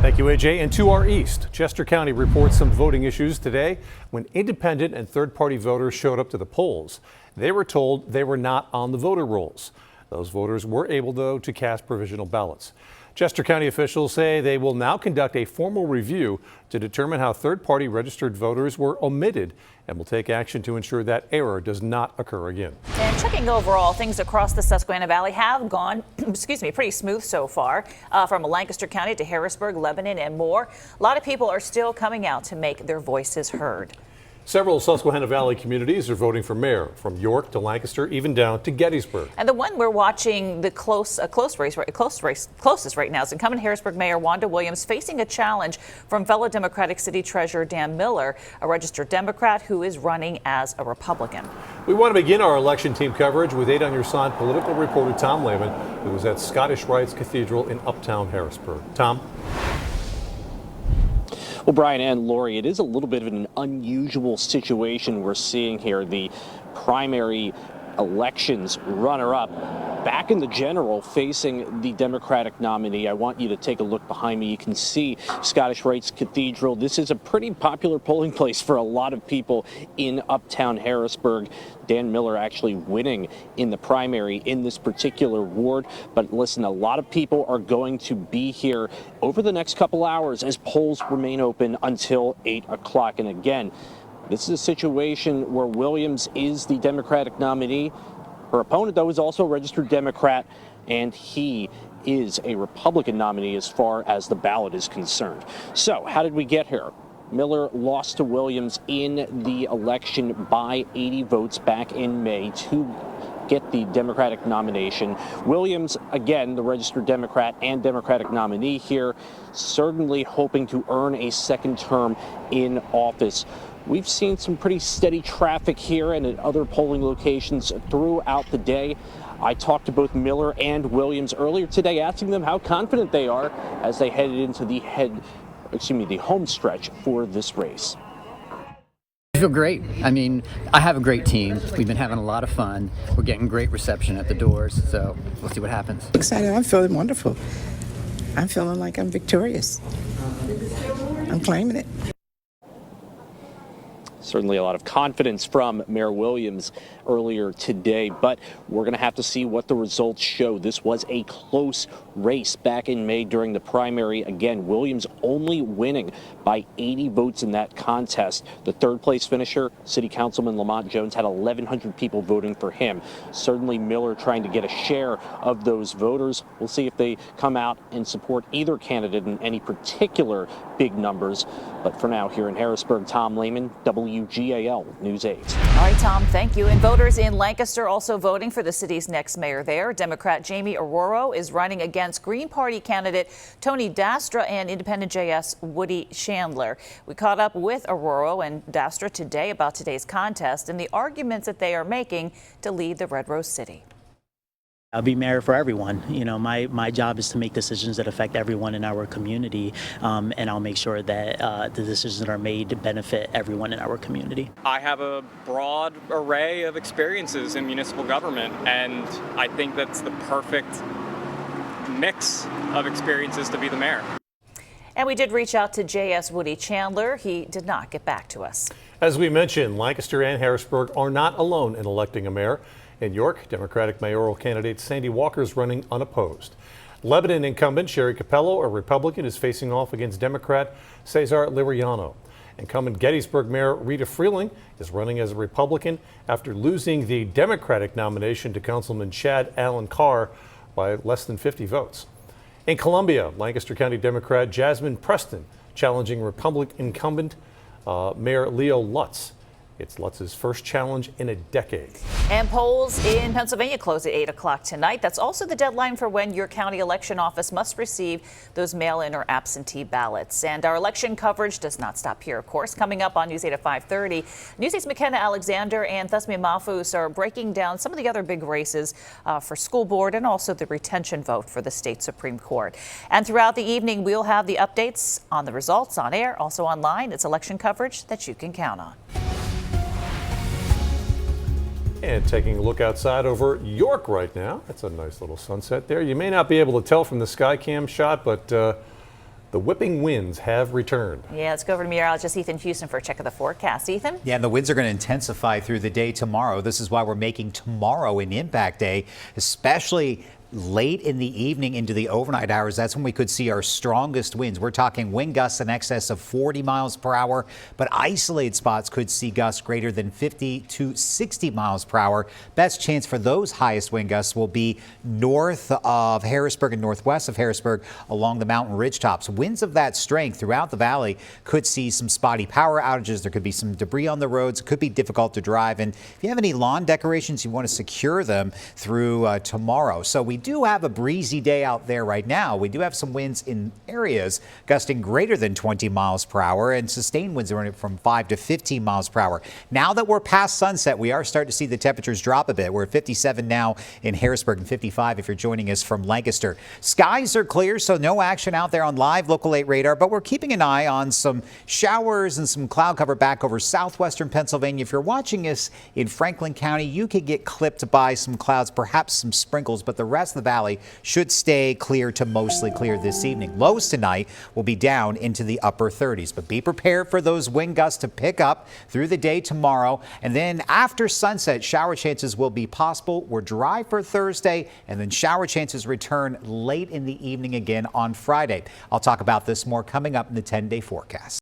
Thank you, AJ. And to our east, Chester County reports some voting issues today when independent and third-party voters showed up to the polls. They were told they were not on the voter rolls. Those voters were able, though, to cast provisional ballots. Chester County officials say they will now conduct a formal review to determine how third-party registered voters were omitted and will take action to ensure that error does not occur again. And checking overall, things across the Susquehanna Valley have gone, pretty smooth so far. From Lancaster County to Harrisburg, Lebanon, and more. A lot of people are still coming out to make their voices heard. Several Susquehanna Valley communities are voting for mayor, from York to Lancaster, even down to Gettysburg. And the one we're watching the closest right now is incumbent Harrisburg Mayor Wanda Williams facing a challenge from fellow Democratic City Treasurer Dan Miller, a registered Democrat who is running as a Republican. We want to begin our election team coverage with 8 on Your Side political reporter Tom Lehman, who was at Scottish Rites Cathedral in uptown Harrisburg. Tom? Well, Brian and Lori, it is a little bit of an unusual situation we're seeing here. The primary elections runner-up back in the general facing the Democratic nominee. I want you to take a look behind me. You can see Scottish Rites Cathedral. This is a pretty popular polling place for a lot of people in uptown Harrisburg. Dan Miller actually winning in the primary in this particular ward. But listen, a lot of people are going to be here over the next couple hours as polls remain open until 8 o'clock. And again, this is a situation where Williams is the Democratic nominee. Her opponent, though, is also a registered Democrat, and he is a Republican nominee as far as the ballot is concerned. So how did we get here? Miller lost to Williams in the election by 80 votes back in May to get the Democratic nomination. Williams, again, the registered Democrat and Democratic nominee here, certainly hoping to earn a second term in office. We've seen some pretty steady traffic here and at other polling locations throughout the day. I talked to both Miller and Williams earlier today, asking them how confident they are as they headed into the home stretch for this race. I feel great. I mean, I have a great team. We've been having a lot of fun. We're getting great reception at the doors, so we'll see what happens. Excited. I'm feeling wonderful. I'm feeling like I'm victorious. I'm claiming it. Certainly a lot of confidence from Mayor Williams earlier today, but we're going to have to see what the results show. This was a close race back in May during the primary. Again, Williams only winning by 80 votes in that contest. The third place finisher, City Councilman Lamont Jones, had 1,100 people voting for him. Certainly Miller trying to get a share of those voters. We'll see if they come out and support either candidate in any particular big numbers. But for now, here in Harrisburg, Tom Lehman, WGAL News 8. All right, Tom, thank you. And voters in Lancaster also voting for the city's next mayor there. Democrat Jamie Arroyo is running against Green Party candidate Tony Dastra and Independent JS Woody Chandler. We caught up with Arroyo and Dastra today about today's contest and the arguments that they are making to lead the Red Rose City. I'll be mayor for everyone. You know, my job is to make decisions that affect everyone in our community, and I'll make sure that the decisions that are made to benefit everyone in our community. I have a broad array of experiences in municipal government, and I think that's the perfect mix of experiences to be the mayor. And we did reach out to JS Woody Chandler. He did not get back to us. As we mentioned, Lancaster and Harrisburg are not alone in electing a mayor. In York, Democratic mayoral candidate Sandy Walker is running unopposed. Lebanon incumbent Sherry Capello, a Republican, is facing off against Democrat Cesar Liriano. Incumbent Gettysburg Mayor Rita Freeling is running as a Republican after losing the Democratic nomination to Councilman Chad Allen Carr by less than 50 votes. In Columbia, Lancaster County Democrat Jasmine Preston challenging Republican incumbent Mayor Leo Lutz. It's Lutz's first challenge in a decade. And polls in Pennsylvania close at 8 o'clock tonight. That's also the deadline for when your county election office must receive those mail-in or absentee ballots. And our election coverage does not stop here, of course. Coming up on News 8 at 5:30, News 8's McKenna Alexander and Thesmia Mahfouz are breaking down some of the other big races for school board and also the retention vote for the state Supreme Court. And throughout the evening, we'll have the updates on the results on air, also online. It's election coverage that you can count on. And taking a look outside over York right now. That's a nice little sunset there. You may not be able to tell from the Skycam shot, but The whipping winds have returned. Yeah, let's go over to meteorologist Ethan Houston for a check of the forecast. Ethan? Yeah, and the winds are going to intensify through the day tomorrow. This is why we're making tomorrow an impact day, especially late in the evening into the overnight hours. That's when we could see our strongest winds. We're talking wind gusts in excess of 40 miles per hour, but isolated spots could see gusts greater than 50 to 60 miles per hour. Best chance for those highest wind gusts will be north of Harrisburg and northwest of Harrisburg along the mountain ridge tops. Winds of that strength throughout the valley could see some spotty power outages. There could be some debris on the roads. It could be difficult to drive. And if you have any lawn decorations, you want to secure them through tomorrow. So we do have a breezy day out there right now. We do have some winds in areas gusting greater than 20 miles per hour and sustained winds running from 5 to 15 miles per hour. Now that we're past sunset, we are starting to see the temperatures drop a bit. We're at 57 now in Harrisburg and 55 if you're joining us from Lancaster. Skies are clear, so no action out there on live Local 8 radar, but we're keeping an eye on some showers and some cloud cover back over southwestern Pennsylvania. If you're watching us in Franklin County, you could get clipped by some clouds, perhaps some sprinkles, but the rest of the valley should stay clear to mostly clear this evening. Lows tonight will be down into the upper 30s, but be prepared for those wind gusts to pick up through the day tomorrow. And then after sunset, shower chances will be possible. We're dry for Thursday, and then shower chances return late in the evening again on Friday. I'll talk about this more coming up in the 10-day forecast.